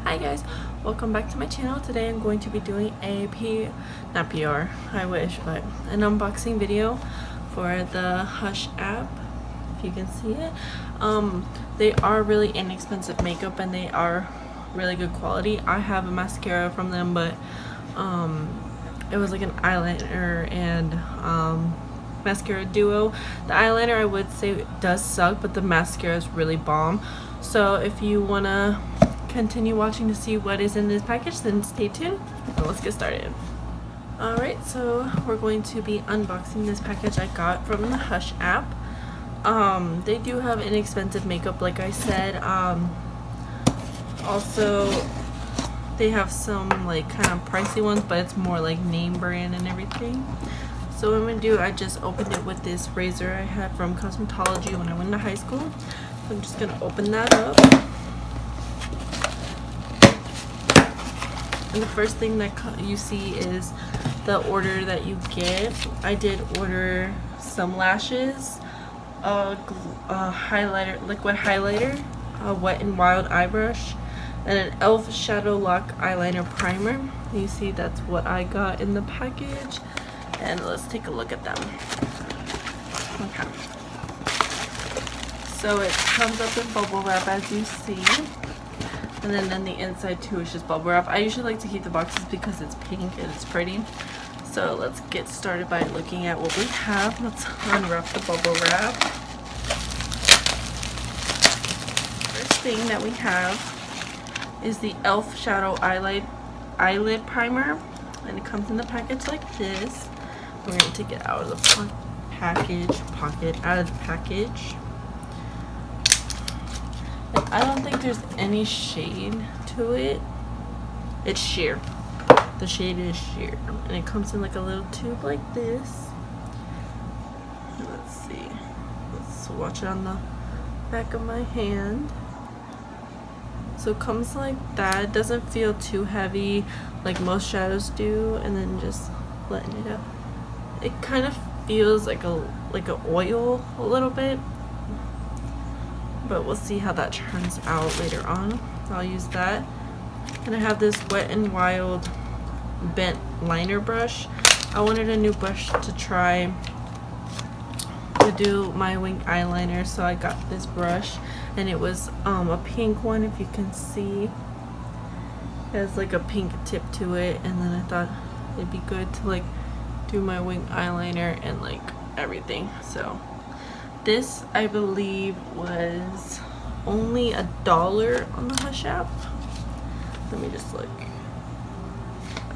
Hi guys, welcome back to my channel. Today I'm going to be doing a not PR, I wish, but an unboxing video for the Hush app, if you can see it. They are really inexpensive makeup and they are really good quality. I have a mascara from them, but it was like an eyeliner and mascara duo. The eyeliner I would say does suck, but the mascara is really bomb. So if you wanna continue watching to see what is in this package, then stay tuned and let's get started. Alright, so we're going to be unboxing this package I got from the Hush app. They do have inexpensive makeup, like I said. Also they have some like kind of pricey ones, but it's more like name brand and everything. So what I'm gonna do, I just opened it with this razor I had from cosmetology when I went to high school. So I'm just gonna open that up. And the first thing that you see is the order that you get. I did order some lashes, a highlighter, liquid highlighter, a Wet n Wild eye brush, and an e.l.f. shadow lock eyeliner primer. You see that's what I got in the package. And let's take a look at them. Okay. So it comes up in bubble wrap, as you see. And then on the inside too is just bubble wrap. I usually like to keep the boxes because it's pink and it's pretty. So let's get started by looking at what we have. Let's unwrap the bubble wrap. First thing that we have is the e.l.f. shadow eyelid primer. And it comes in the package like this. We're going to take it out of the out of the package. And I don't think there's any shade to it. It's sheer. The shade is sheer. And it comes in like a little tube like this. Let's see. Let's watch it on the back of my hand. So it comes like that. It doesn't feel too heavy like most shadows do, and then just letting it out. It kind of feels like a oil a little bit, but we'll see how that turns out later on. I'll use that. And I have this Wet n Wild bent liner brush. I wanted a new brush to try to do my wing eyeliner, so I got this brush, and it was a pink one, if you can see. It has like a pink tip to it, and then I thought it'd be good to like do my wing eyeliner and like everything. So this, I believe, was only $1 on the Hush app. Let me just look.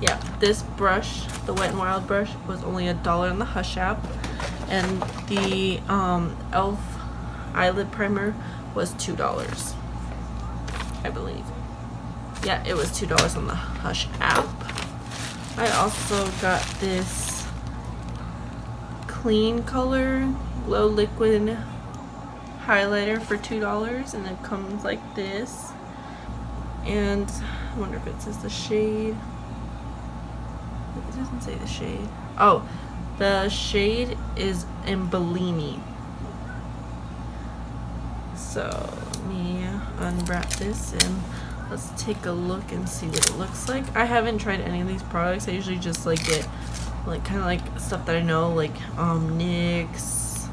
Yeah, this brush, the Wet n Wild brush, was only $1 on the Hush app, and the e.l.f. eyelid primer was $2, I believe. Yeah, it was $2 on the Hush app. I also got this clean color glow liquid highlighter for $2, and it comes like this. And I wonder if it says the shade. It doesn't say the shade. Oh, the shade is in Bellini. So let me unwrap this and let's take a look and see what it looks like. I haven't tried any of these products. I usually just like get like kind of like stuff that I know, like NYX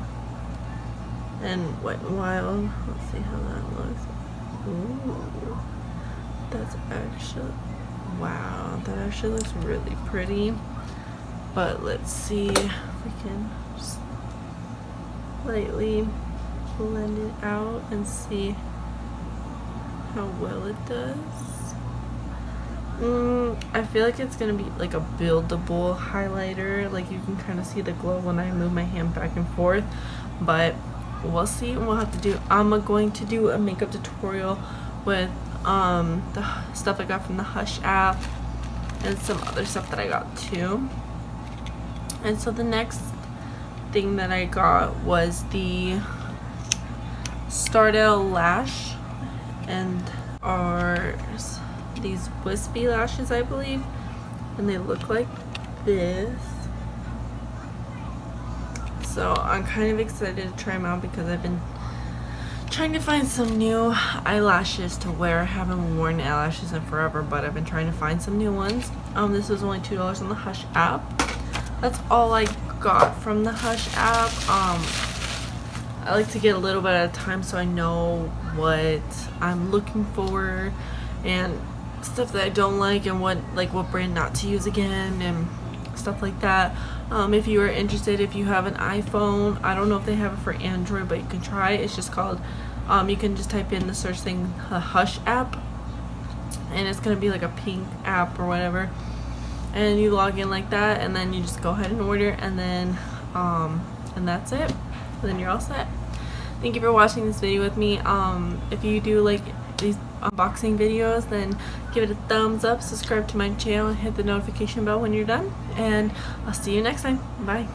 and Wet n Wild. Let's see how that looks. Ooh, that's actually, wow, that actually looks really pretty. But let's see if we can just lightly blend it out and see how well it does. I feel like it's gonna be like a buildable highlighter. Like you can kind of see the glow when I move my hand back and forth, but we'll see. We'll have to do. I'm going to do a makeup tutorial with the stuff I got from the Hush app and some other stuff that I got too. And so the next thing that I got was the Stardale lash, and are these wispy lashes, I believe, and they look like this. So I'm kind of excited to try them out because I've been trying to find some new eyelashes to wear. I haven't worn eyelashes in forever, but I've been trying to find some new ones. This was only $2 on the Hush app. That's all I got from the Hush app. I like to get a little bit at a time so I know what I'm looking for and stuff that I don't like, and what brand not to use again and stuff like that. If you are interested, if you have an iPhone, I don't know if they have it for Android, but you can try it. It's just called, you can just type in the search thing, the Hush app, and it's gonna be like a pink app or whatever, and you log in like that, and then you just go ahead and order, and then and that's it, and then you're all set. Thank you for watching this video with me. If you do like these unboxing videos, then give it a thumbs up, subscribe to my channel, and hit the notification bell when you're done, and I'll see you next time. Bye.